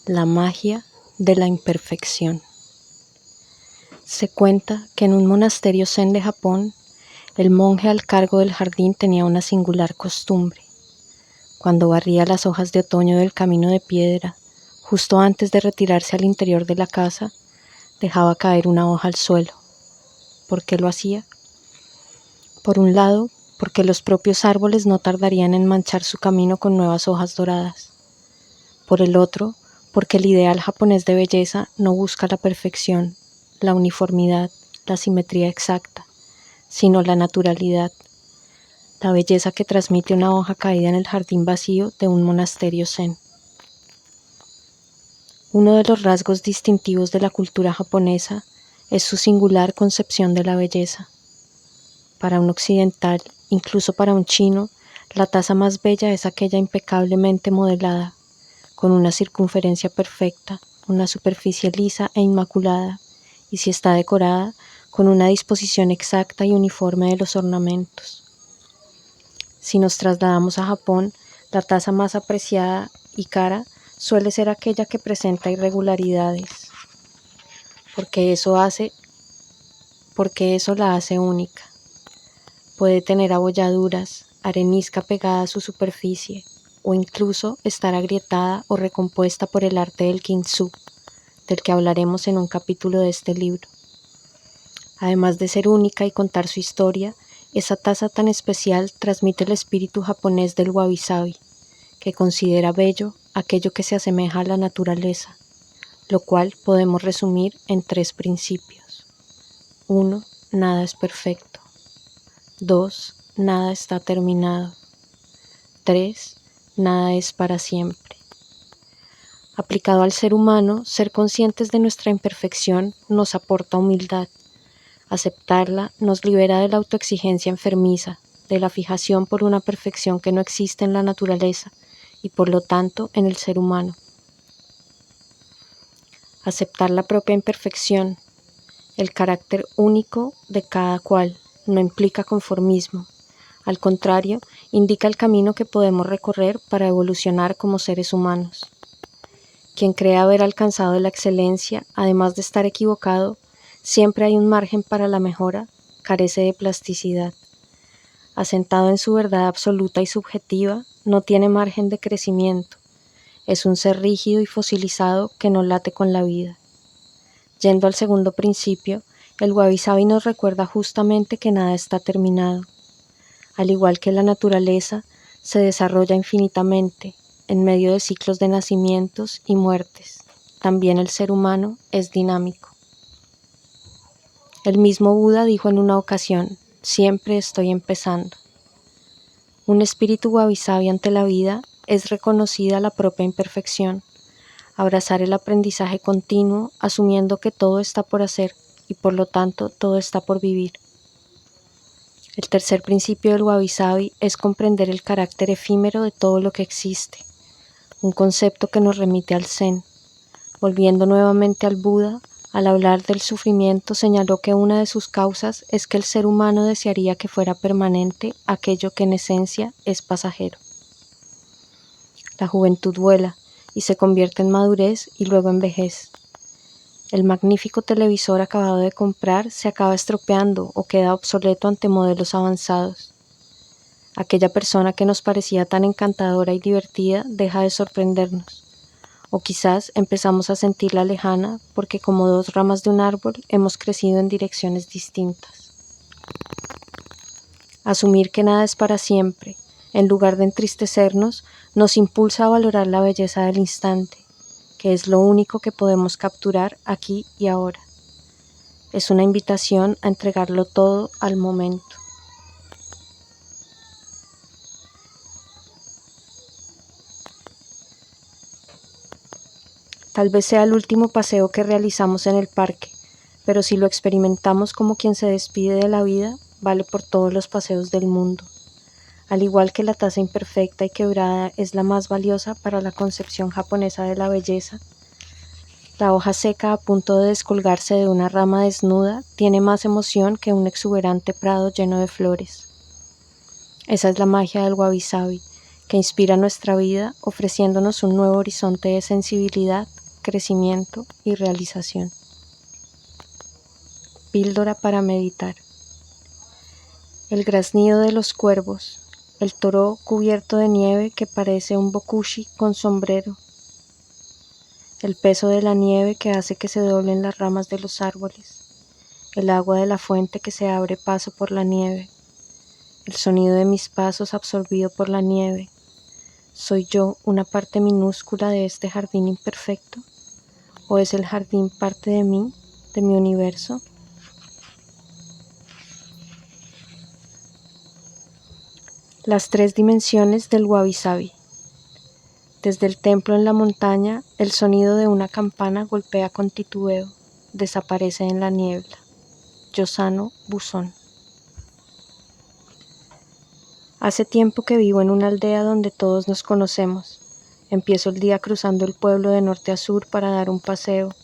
La magia de la imperfección. Se cuenta que en un monasterio zen de Japón, el monje al cargo del jardín tenía una singular costumbre. Cuando barría las hojas de otoño del camino de piedra, justo antes de retirarse al interior de la casa, dejaba caer una hoja al suelo. ¿Por qué lo hacía? Por un lado, porque los propios árboles no tardarían en manchar su camino con nuevas hojas doradas. Por el otro, porque el ideal japonés de belleza no busca la perfección, la uniformidad, la simetría exacta, sino la naturalidad, la belleza que transmite una hoja caída en el jardín vacío de un monasterio zen. Uno de los rasgos distintivos de la cultura japonesa es su singular concepción de la belleza. Para un occidental, incluso para un chino, la taza más bella es aquella impecablemente modelada, con una circunferencia perfecta, una superficie lisa e inmaculada, y si está decorada, con una disposición exacta y uniforme de los ornamentos. Si nos trasladamos a Japón, la taza más apreciada y cara suele ser aquella que presenta irregularidades, porque eso la hace única. Puede tener abolladuras, arenisca pegada a su superficie, o incluso estar agrietada o recompuesta por el arte del kintsugi, del que hablaremos en un capítulo de este libro. Además de ser única y contar su historia, esa taza tan especial transmite el espíritu japonés del wabi-sabi, que considera bello aquello que se asemeja a la naturaleza, lo cual podemos resumir en 3 principios. 1. Nada es perfecto. 2. Nada está terminado. 3. Nada es para siempre. Aplicado al ser humano, ser conscientes de nuestra imperfección nos aporta humildad. Aceptarla nos libera de la autoexigencia enfermiza, de la fijación por una perfección que no existe en la naturaleza y por lo tanto en el ser humano. Aceptar la propia imperfección, el carácter único de cada cual, no implica conformismo. Al contrario, indica el camino que podemos recorrer para evolucionar como seres humanos. Quien cree haber alcanzado la excelencia, además de estar equivocado, siempre hay un margen para la mejora, carece de plasticidad. Asentado en su verdad absoluta y subjetiva, no tiene margen de crecimiento. Es un ser rígido y fosilizado que no late con la vida. Yendo al segundo principio, el wabi-sabi nos recuerda justamente que nada está terminado. Al igual que la naturaleza, se desarrolla infinitamente, en medio de ciclos de nacimientos y muertes. También el ser humano es dinámico. El mismo Buda dijo en una ocasión, siempre estoy empezando. Un espíritu wabi-sabi ante la vida es reconocida la propia imperfección, abrazar el aprendizaje continuo, asumiendo que todo está por hacer y por lo tanto todo está por vivir. El tercer principio del wabi-sabi es comprender el carácter efímero de todo lo que existe, un concepto que nos remite al zen. Volviendo nuevamente al Buda, al hablar del sufrimiento señaló que una de sus causas es que el ser humano desearía que fuera permanente aquello que en esencia es pasajero. La juventud vuela y se convierte en madurez y luego en vejez. El magnífico televisor acabado de comprar se acaba estropeando o queda obsoleto ante modelos avanzados. Aquella persona que nos parecía tan encantadora y divertida deja de sorprendernos. O quizás empezamos a sentirla lejana porque como 2 ramas de un árbol hemos crecido en direcciones distintas. Asumir que nada es para siempre, en lugar de entristecernos, nos impulsa a valorar la belleza del instante, que es lo único que podemos capturar aquí y ahora. Es una invitación a entregarlo todo al momento. Tal vez sea el último paseo que realizamos en el parque, pero si lo experimentamos como quien se despide de la vida, vale por todos los paseos del mundo. Al igual que la taza imperfecta y quebrada es la más valiosa para la concepción japonesa de la belleza, la hoja seca a punto de descolgarse de una rama desnuda tiene más emoción que un exuberante prado lleno de flores. Esa es la magia del wabi-sabi, que inspira nuestra vida, ofreciéndonos un nuevo horizonte de sensibilidad, crecimiento y realización. Píldora para meditar. El graznido de los cuervos, el toro cubierto de nieve que parece un bokushi con sombrero, el peso de la nieve que hace que se doblen las ramas de los árboles, el agua de la fuente que se abre paso por la nieve, el sonido de mis pasos absorbido por la nieve. ¿Soy yo una parte minúscula de este jardín imperfecto? ¿O es el jardín parte de mí, de mi universo? Las 3 dimensiones del wabi-sabi. Desde el templo en la montaña, el sonido de una campana golpea con titubeo, desaparece en la niebla. Yosano Buzón. Hace tiempo que vivo en una aldea donde todos nos conocemos. Empiezo el día cruzando el pueblo de norte a sur para dar un paseo.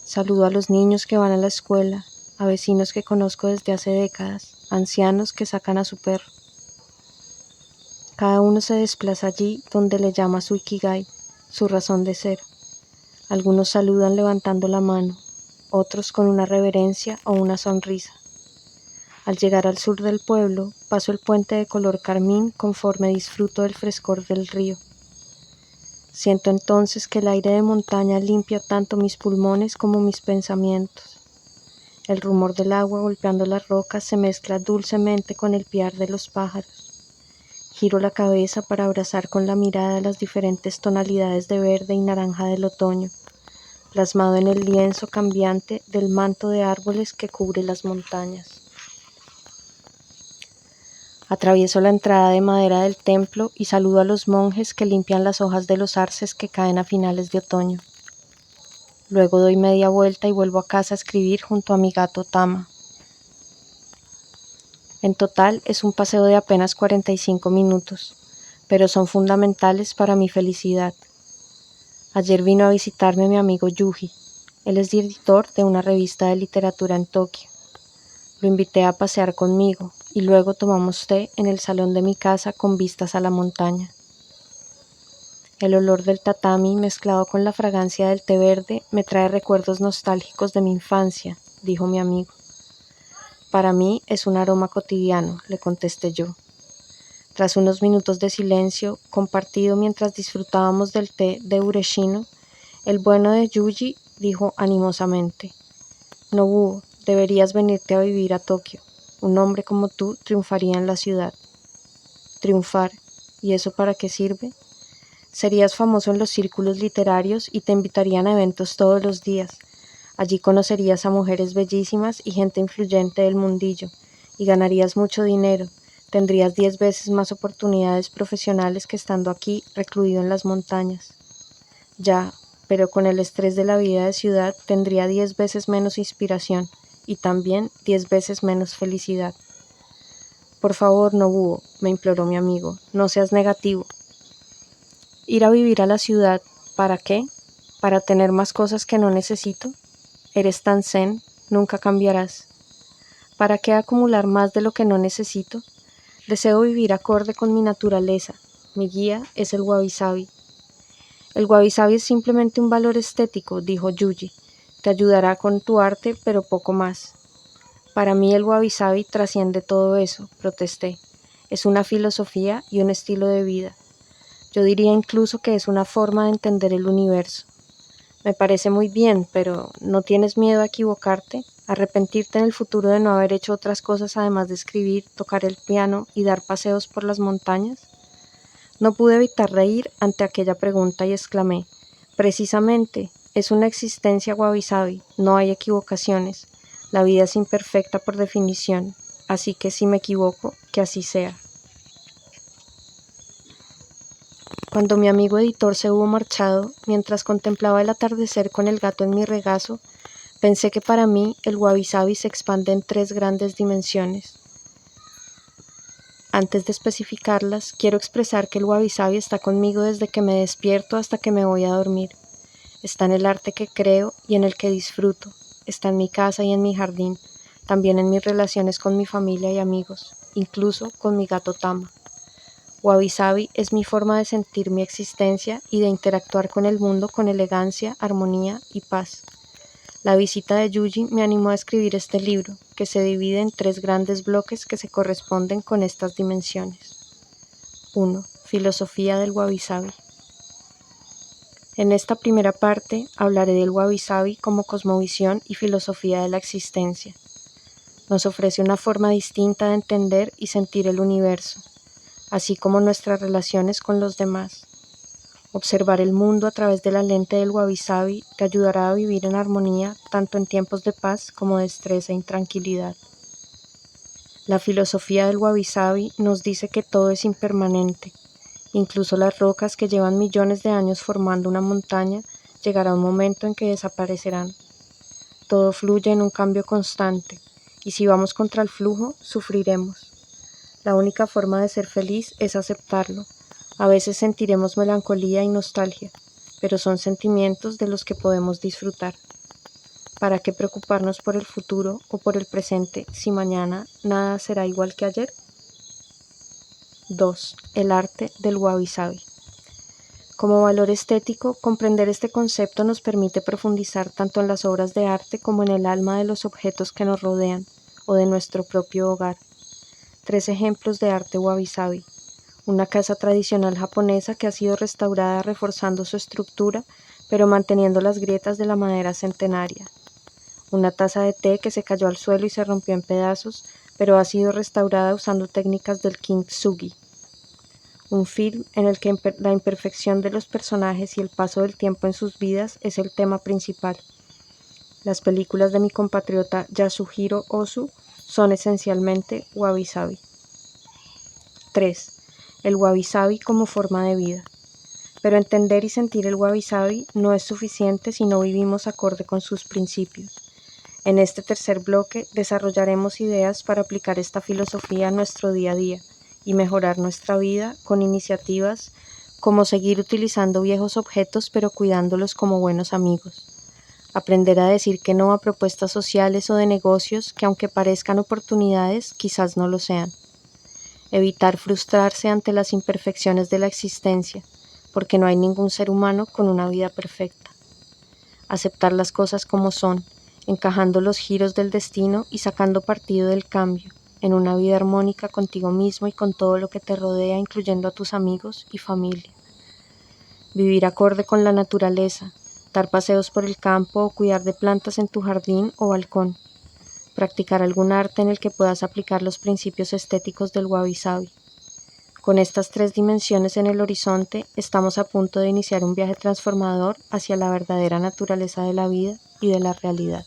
Saludo a los niños que van a la escuela, a vecinos que conozco desde hace décadas, ancianos que sacan a su perro. Cada uno se desplaza allí donde le llama su ikigai, su razón de ser. Algunos saludan levantando la mano, otros con una reverencia o una sonrisa. Al llegar al sur del pueblo, paso el puente de color carmín conforme disfruto del frescor del río. Siento entonces que el aire de montaña limpia tanto mis pulmones como mis pensamientos. El rumor del agua golpeando las rocas se mezcla dulcemente con el piar de los pájaros. Giro la cabeza para abrazar con la mirada las diferentes tonalidades de verde y naranja del otoño, plasmado en el lienzo cambiante del manto de árboles que cubre las montañas. Atravieso la entrada de madera del templo y saludo a los monjes que limpian las hojas de los arces que caen a finales de otoño. Luego doy media vuelta y vuelvo a casa a escribir junto a mi gato Tama. En total es un paseo de apenas 45 minutos, pero son fundamentales para mi felicidad. Ayer vino a visitarme mi amigo Yuji. Él es editor de una revista de literatura en Tokio. Lo invité a pasear conmigo y luego tomamos té en el salón de mi casa con vistas a la montaña. El olor del tatami mezclado con la fragancia del té verde me trae recuerdos nostálgicos de mi infancia, dijo mi amigo. Para mí es un aroma cotidiano, le contesté yo. Tras unos minutos de silencio, compartido mientras disfrutábamos del té de ureshino, el bueno de Yuji dijo animosamente: Nobuo, deberías venirte a vivir a Tokio. Un hombre como tú triunfaría en la ciudad. ¿Triunfar? ¿Y eso para qué sirve? Serías famoso en los círculos literarios y te invitarían a eventos todos los días. Allí conocerías a mujeres bellísimas y gente influyente del mundillo, y ganarías mucho dinero. Tendrías 10 veces más oportunidades profesionales que estando aquí recluido en las montañas. Ya, pero con el estrés de la vida de ciudad tendría 10 veces menos inspiración y también 10 veces menos felicidad. Por favor, Nobuo, me imploró mi amigo, no seas negativo. Ir a vivir a la ciudad, ¿para qué? ¿Para tener más cosas que no necesito? Eres tan zen, nunca cambiarás. ¿Para qué acumular más de lo que no necesito? Deseo vivir acorde con mi naturaleza. Mi guía es el wabi-sabi. El wabi-sabi es simplemente un valor estético, dijo Yuji. Te ayudará con tu arte, pero poco más. Para mí el wabi-sabi trasciende todo eso, protesté. Es una filosofía y un estilo de vida. Yo diría incluso que es una forma de entender el universo. Me parece muy bien, pero ¿no tienes miedo a equivocarte? ¿Arrepentirte en el futuro de no haber hecho otras cosas además de escribir, tocar el piano y dar paseos por las montañas? No pude evitar reír ante aquella pregunta y exclamé: precisamente, es una existencia wabi-sabi, no hay equivocaciones. La vida es imperfecta por definición, así que si me equivoco, que así sea. Cuando mi amigo editor se hubo marchado, mientras contemplaba el atardecer con el gato en mi regazo, pensé que para mí el wabi-sabi se expande en 3 grandes dimensiones. Antes de especificarlas, quiero expresar que el wabi-sabi está conmigo desde que me despierto hasta que me voy a dormir. Está en el arte que creo y en el que disfruto. Está en mi casa y en mi jardín, también en mis relaciones con mi familia y amigos, incluso con mi gato Tama. Wabi Sabi es mi forma de sentir mi existencia y de interactuar con el mundo con elegancia, armonía y paz. La visita de Yuji me animó a escribir este libro, que se divide en 3 grandes bloques que se corresponden con estas dimensiones. 1. Filosofía del Wabi Sabi. En esta primera parte hablaré del Wabi Sabi como cosmovisión y filosofía de la existencia. Nos ofrece una forma distinta de entender y sentir el universo, así como nuestras relaciones con los demás. Observar el mundo a través de la lente del Wabi Sabi te ayudará a vivir en armonía tanto en tiempos de paz como de estrés e intranquilidad. La filosofía del Wabi Sabi nos dice que todo es impermanente. Incluso las rocas que llevan millones de años formando una montaña, llegará un momento en que desaparecerán. Todo fluye en un cambio constante, y si vamos contra el flujo, sufriremos. La única forma de ser feliz es aceptarlo. A veces sentiremos melancolía y nostalgia, pero son sentimientos de los que podemos disfrutar. ¿Para qué preocuparnos por el futuro o por el presente si mañana nada será igual que ayer? 2. El arte del Wabi Sabi. Como valor estético, comprender este concepto nos permite profundizar tanto en las obras de arte como en el alma de los objetos que nos rodean o de nuestro propio hogar. 3 ejemplos de arte Wabi Sabi. Una casa tradicional japonesa que ha sido restaurada reforzando su estructura, pero manteniendo las grietas de la madera centenaria. Una taza de té que se cayó al suelo y se rompió en pedazos, pero ha sido restaurada usando técnicas del kintsugi. Un film en el que la imperfección de los personajes y el paso del tiempo en sus vidas es el tema principal. Las películas de mi compatriota Yasuhiro Ozu son esencialmente Wabi Sabi. 3. El Wabi Sabi como forma de vida. Pero entender y sentir el Wabi Sabi no es suficiente si no vivimos acorde con sus principios. En este tercer bloque desarrollaremos ideas para aplicar esta filosofía a nuestro día a día y mejorar nuestra vida con iniciativas como seguir utilizando viejos objetos pero cuidándolos como buenos amigos. Aprender a decir que no a propuestas sociales o de negocios que aunque parezcan oportunidades, quizás no lo sean. Evitar frustrarse ante las imperfecciones de la existencia, porque no hay ningún ser humano con una vida perfecta. Aceptar las cosas como son, encajando los giros del destino y sacando partido del cambio, en una vida armónica contigo mismo y con todo lo que te rodea, incluyendo a tus amigos y familia. Vivir acorde con la naturaleza, dar paseos por el campo o cuidar de plantas en tu jardín o balcón. Practicar algún arte en el que puedas aplicar los principios estéticos del Wabi Sabi. Con estas 3 dimensiones en el horizonte, estamos a punto de iniciar un viaje transformador hacia la verdadera naturaleza de la vida y de la realidad.